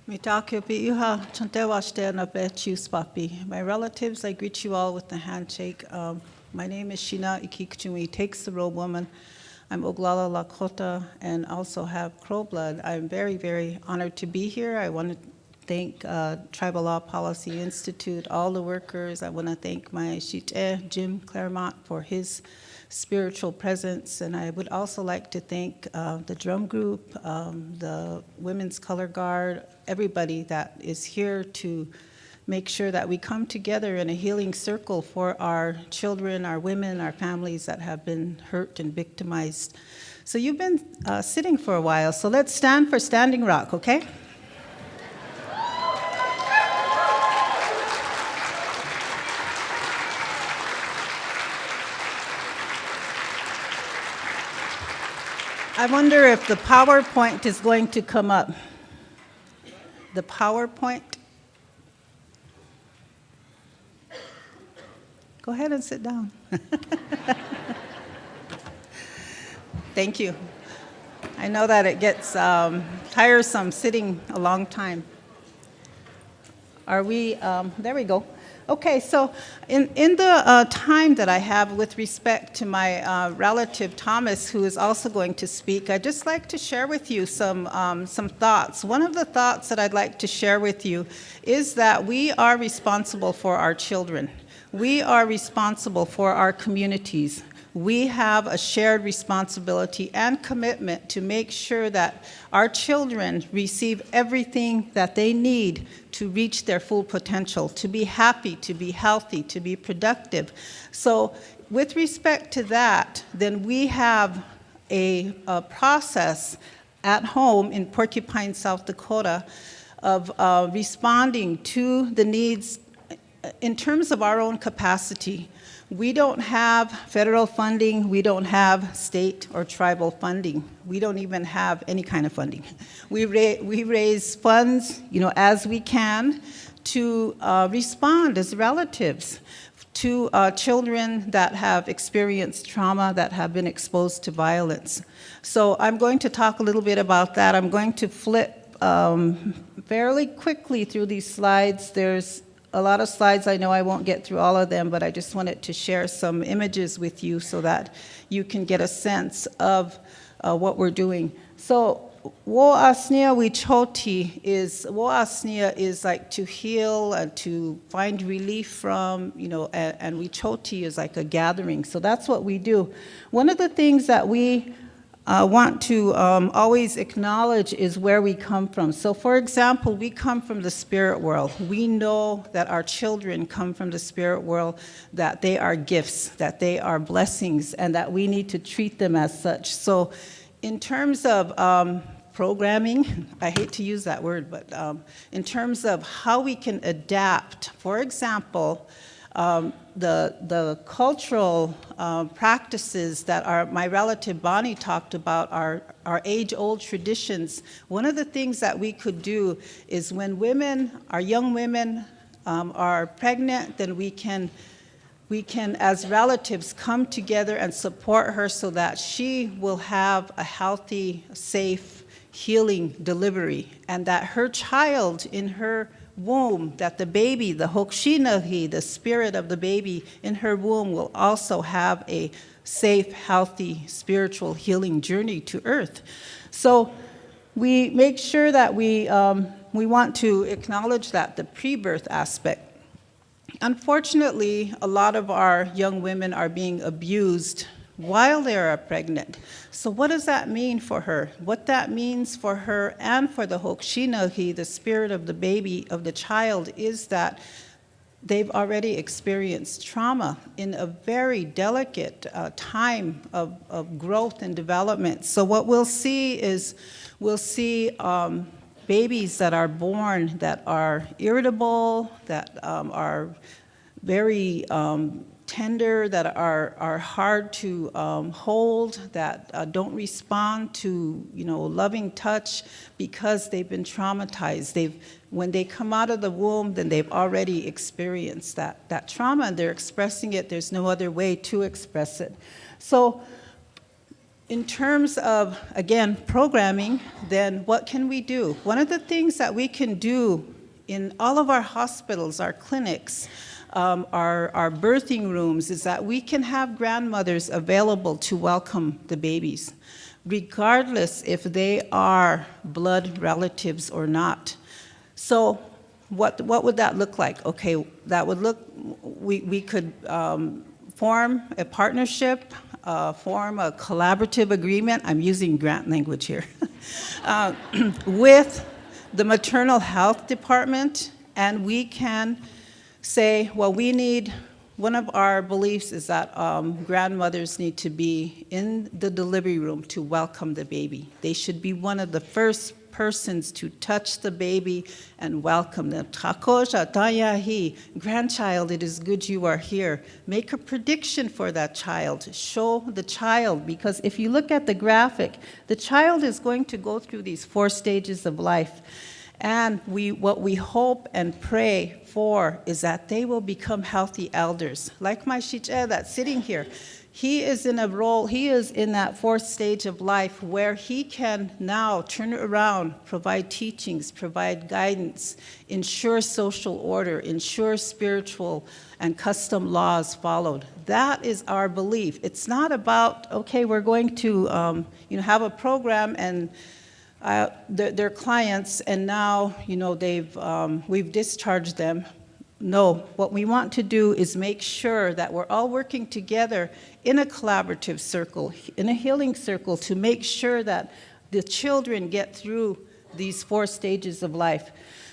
Mitakupi'uha chantewashteanape Sioux papi. My relatives, I greet you all with a handshake. My name is Shina Ikikchumi, takes the robe woman. I'm Oglala Lakota and also have Crow blood. I'm very, very honored to be here. I want to thank Tribal Law Policy Institute, all the workers. I want to thank my Shite, Jim Claremont, for his spiritual presence. And I would also like to thank the drum group, the Women's Color Guard, everybody that is here to make sure that we come together in a healing circle for our children, our women, our families that have been hurt and victimized. So you've been sitting for a while, so let's stand for Standing Rock, okay? I wonder if the PowerPoint is going to come up. The PowerPoint. Go ahead and sit down. Thank you. I know that it gets tiresome sitting a long time. Are we, there we go. Okay, so in the time that I have with respect to my relative Thomas, who is also going to speak, I'd just like to share with you some thoughts. One of the thoughts that I'd like to share with you is that we are responsible for our children. We are responsible for our communities. We have a shared responsibility and commitment to make sure that our children receive everything that they need to reach their full potential, to be happy, to be healthy, to be productive. So with respect to that, then we have a process at home in Porcupine, South Dakota, of responding to the needs in terms of our own capacity. We don't have federal funding, we don't have state or tribal funding. We don't even have any kind of funding. We raise funds, as we can to respond as relatives to children that have experienced trauma, that have been exposed to violence. So I'm going to talk a little bit about that. I'm going to flip fairly quickly through these slides. There's a lot of slides. I know I won't get through all of them, but I just wanted to share some images with you so that you can get a sense of what we're doing. So wo'asnia wichoti is like to heal and to find relief from, and wichoti is like a gathering. So that's what we do. One of the things that we want to always acknowledge is where we come from. So for example, we come from the spirit world. We know that our children come from the spirit world, that they are gifts, that they are blessings, and that we need to treat them as such. So in terms of programming, I hate to use that word, but in terms of how we can adapt, for example, the cultural practices that my relative Bonnie talked about, our age-old traditions. One of the things that we could do is when our young women are pregnant, then we can as relatives come together and support her so that she will have a healthy, safe, healing delivery, and that her child in her womb, that the baby, the hokshinahi, the spirit of the baby in her womb, will also have a safe, healthy, spiritual healing journey to earth. So we make sure that we want to acknowledge that, the pre-birth aspect. Unfortunately, a lot of our young women are being abused while they are pregnant. So what does that mean for her? What that means for her and for the hokshinahi, the spirit of the baby, of the child, is that they've already experienced trauma in a very delicate time of growth and development. So what we'll see is, babies that are born that are irritable, that are very tender, that are hard to hold, that don't respond to loving touch because they've been traumatized. When they come out of the womb, then they've already experienced that trauma, and they're expressing it. There's no other way to express it. So in terms of, again, programming, then what can we do? One of the things that we can do in all of our hospitals, our clinics, our birthing rooms, is that we can have grandmothers available to welcome the babies, regardless if they are blood relatives or not. So what would that look like? Okay, that would look, we could form a partnership, form a collaborative agreement, I'm using grant language here, with the maternal health department, and we can say, well, we need, one of our beliefs is that grandmothers need to be in the delivery room to welcome the baby. They should be one of the first persons to touch the baby and welcome them. Takoja, tayahi, grandchild, it is good you are here. Make a prediction for that child. Show the child, because if you look at the graphic, the child is going to go through these 4 stages of life. And what we hope and pray for is that they will become healthy elders. Like my shiche that's sitting here, he is in a role, he is in that 4th stage of life where he can now turn around, provide teachings, provide guidance, ensure social order, ensure spiritual and custom laws followed. That is our belief. It's not about, okay, we're going to have a program and they're clients, and now we've discharged them. No, what we want to do is make sure that we're all working together in a collaborative circle, in a healing circle, to make sure that the children get through these 4 stages of life.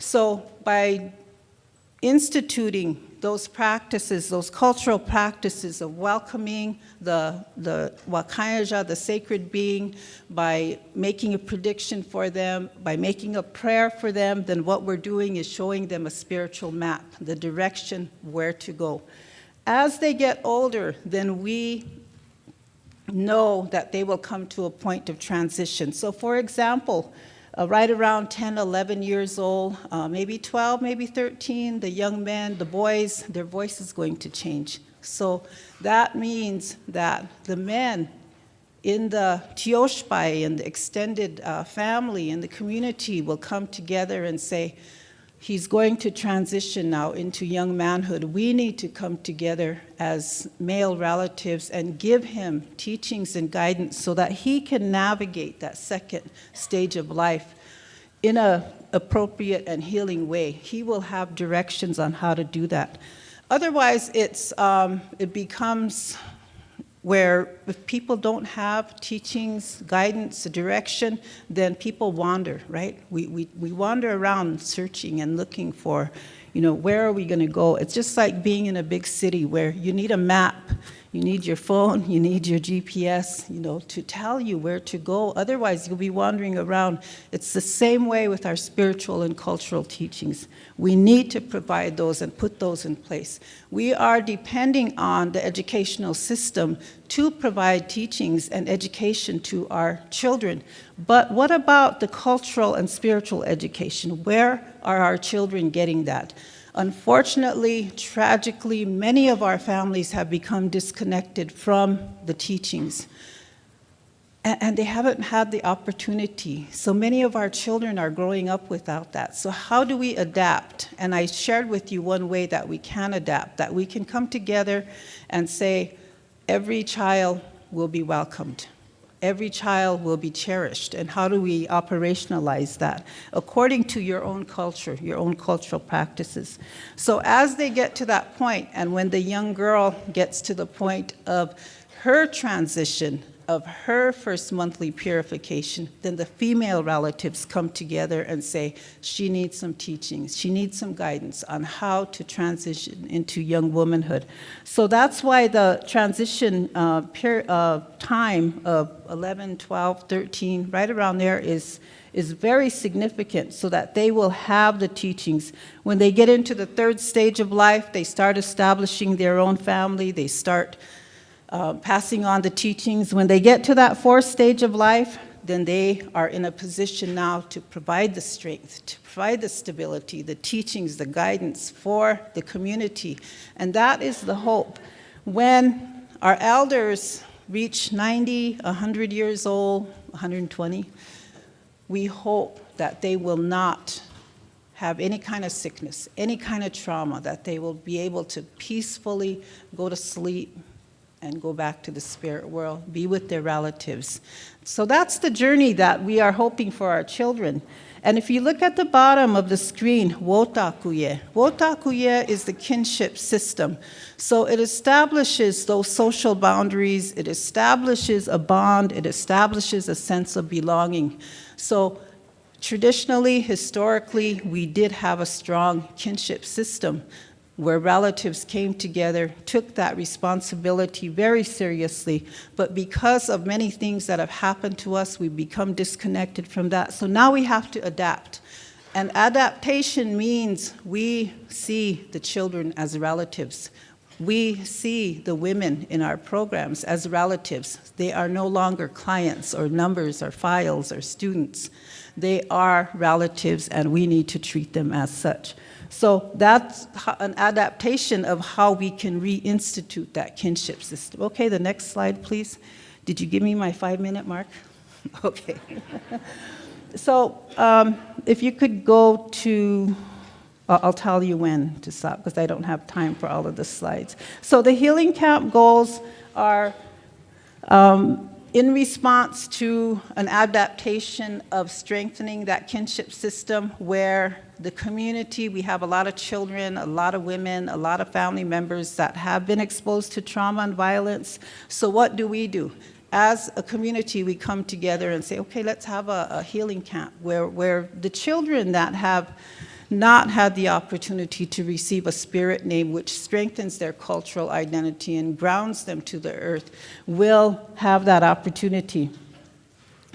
So by instituting those practices, those cultural practices of welcoming the Wakayaja, the sacred being, by making a prediction for them, by making a prayer for them, then what we're doing is showing them a spiritual map, the direction where to go. As they get older, then we know that they will come to a point of transition. So for example, right around 10, 11 years old, maybe 12, maybe 13, the young men, the boys, their voice is going to change. So that means that the men in the Tioshpai, in the extended family, in the community will come together and say, he's going to transition now into young manhood. We need to come together as male relatives and give him teachings and guidance so that he can navigate that 2nd stage of life in an appropriate and healing way. He will have directions on how to do that. Otherwise, it becomes where if people don't have teachings, guidance, direction, then people wander, right? We wander around searching and looking for, where are we going to go? It's just like being in a big city where you need a map, you need your phone, you need your GPS, to tell you where to go. Otherwise, you'll be wandering around. It's the same way with our spiritual and cultural teachings. We need to provide those and put those in place. We are depending on the educational system to provide teachings and education to our children. But what about the cultural and spiritual education? Where are our children getting that? Unfortunately, tragically, many of our families have become disconnected from the teachings. And they haven't had the opportunity. So many of our children are growing up without that. So how do we adapt? And I shared with you one way that we can adapt, that we can come together and say, every child will be welcomed. Every child will be cherished. And how do we operationalize that? According to your own culture, your own cultural practices. So as they get to that point, and when the young girl gets to the point of her transition, of her first monthly purification, then the female relatives come together and say, she needs some teachings, she needs some guidance on how to transition into young womanhood. So that's why the transition time of 11, 12, 13, right around there is very significant, so that they will have the teachings. When they get into the 3rd stage of life, they start establishing their own family, they start passing on the teachings. When they get to that 4th stage of life, then they are in a position now to provide the strength, to provide the stability, the teachings, the guidance for the community. And that is the hope. When our elders reach 90, 100 years old, 120, we hope that they will not have any kind of sickness, any kind of trauma, that they will be able to peacefully go to sleep and go back to the spirit world, be with their relatives. So that's the journey that we are hoping for our children. And if you look at the bottom of the screen, wotakuye. Wotakuye is the kinship system. So it establishes those social boundaries, it establishes a bond, it establishes a sense of belonging. So traditionally, historically, we did have a strong kinship system where relatives came together, took that responsibility very seriously, but because of many things that have happened to us, we've become disconnected from that. So now we have to adapt. And adaptation means we see the children as relatives. We see the women in our programs as relatives. They are no longer clients or numbers or files or students. They are relatives, and we need to treat them as such. So that's an adaptation of how we can reinstitute that kinship system. Okay, the next slide, please. Did you give me my 5-minute mark? Okay. So if you could go to, I'll tell you when to stop because I don't have time for all of the slides. So the healing camp goals are in response to an adaptation of strengthening that kinship system where the community, we have a lot of children, a lot of women, a lot of family members that have been exposed to trauma and violence. So what do? As a community, we come together and say, okay, let's have a healing camp where the children that have not had the opportunity to receive a spirit name which strengthens their cultural identity and grounds them to the earth will have that opportunity.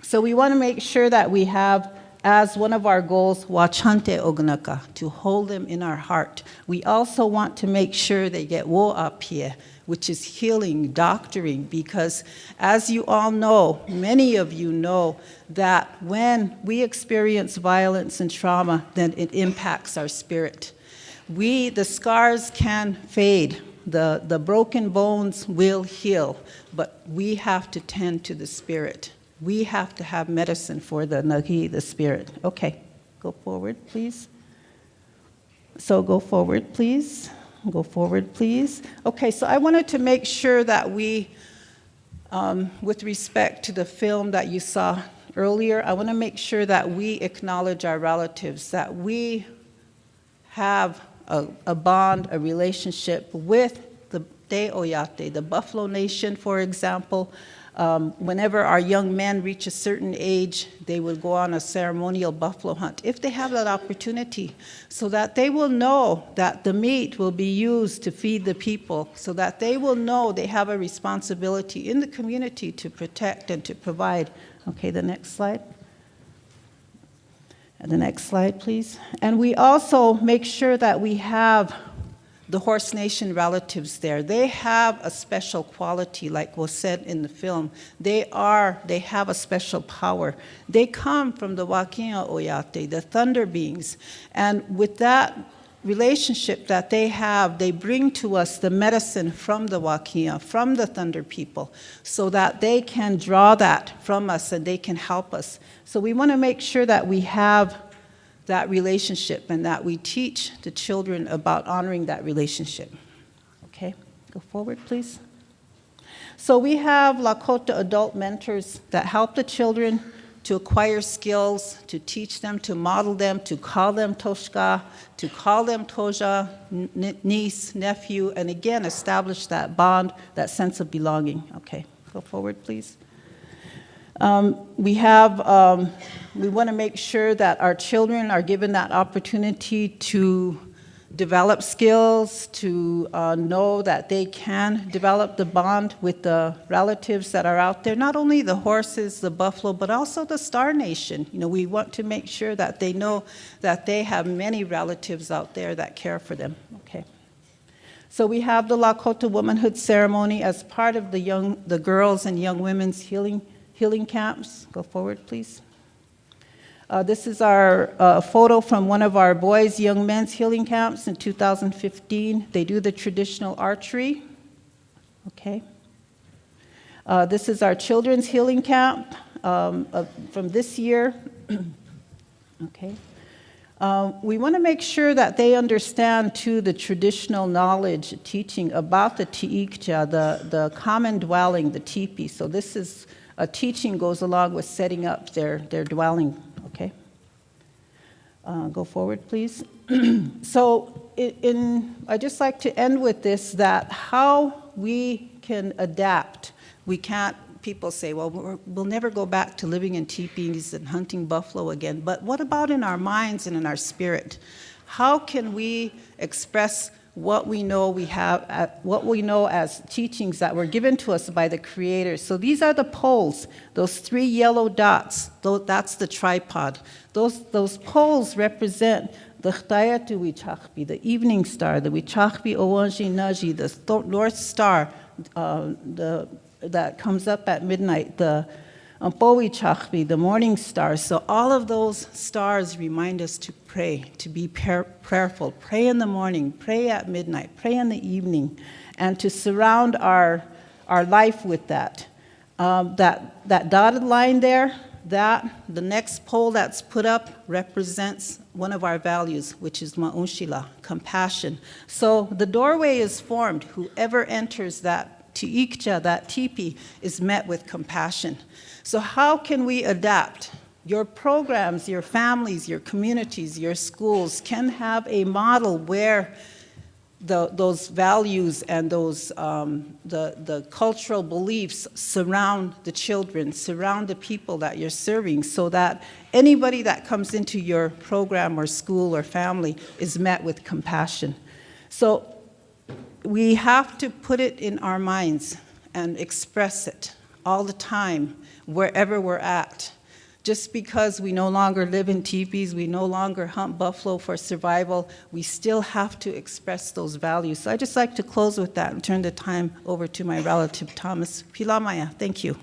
So we want to make sure that we have, as one of our goals, wachante ognaka, to hold them in our heart. We also want to make sure they get wo apie, which is healing, doctoring, because as you all know, many of you know, that when we experience violence and trauma, then it impacts our spirit. The scars can fade, the broken bones will heal, but we have to tend to the spirit. We have to have medicine for the nagi, the spirit. Okay, go forward, please. So go forward, please. Go forward, please. Okay, so I wanted to make sure that we, with respect to the film that you saw earlier, I want to make sure that we acknowledge our relatives, that we have a bond, a relationship with the Te Oyate, the Buffalo Nation, for example. Whenever our young men reach a certain age, they will go on a ceremonial buffalo hunt, if they have that opportunity, so that they will know that the meat will be used to feed the people, so that they will know they have a responsibility in the community to protect and to provide. Okay, the next slide. And the next slide, please. And we also make sure that we have the Horse Nation relatives there. They have a special quality, like was said in the film. They have a special power. They come from the Wakia Oyate, the thunder beings. And with that relationship that they have, they bring to us the medicine from the Wakia, from the thunder people, so that they can draw that from us and they can help us. So we want to make sure that we have that relationship and that we teach the children about honoring that relationship. Okay, go forward, please. So we have Lakota adult mentors that help the children to acquire skills, to teach them, to model them, to call them Toshka, to call them Toja, niece, nephew, and again, establish that bond, that sense of belonging. Okay, go forward, please. We want to make sure that our children are given that opportunity to develop skills, to know that they can develop the bond with the relatives that are out there, not only the horses, the buffalo, but also the Star Nation. You know, we want to make sure that they know that they have many relatives out there that care for them. Okay. So we have the Lakota womanhood ceremony as part of the girls and young women's healing camps. Go forward, please. This is our photo from one of our boys' young men's healing camps in 2015. They do the traditional archery. Okay. This is our children's healing camp from this year. Okay. We want to make sure that they understand, too, the traditional knowledge teaching about the tiikja, the common dwelling, the teepee. So this is a teaching goes along with setting up their dwelling, okay? Go forward, please. So I'd just like to end with this, that how we can adapt. We can't, people say, well, we'll never go back to living in teepees and hunting buffalo again. But what about in our minds and in our spirit? How can we express what we know we have, what we know as teachings that were given to us by the Creator? So these are the poles, those 3 yellow dots, that's the tripod. Those poles represent the Chtayatu Wichachbi, the evening star, the Wichachbi Owanji Naji, the North Star, that comes up at midnight, the Ampowi Chachbi, the morning star. So all of those stars remind us to pray, to be prayerful. Pray in the morning, pray at midnight, pray in the evening, and to surround our life with that. That dotted line there, the next pole that's put up represents one of our values, which is ma'unshila, compassion. So the doorway is formed. Whoever enters that tiikja, that teepee, is met with compassion. So how can we adapt? Your programs, your families, your communities, your schools can have a model where those values and those the cultural beliefs surround the children, surround the people that you're serving, so that anybody that comes into your program or school or family is met with compassion. So we have to put it in our minds and express it all the time, wherever we're at. Just because we no longer live in teepees, we no longer hunt buffalo for survival, we still have to express those values. So I'd just like to close with that and turn the time over to my relative, Thomas Pilamaya. Thank you.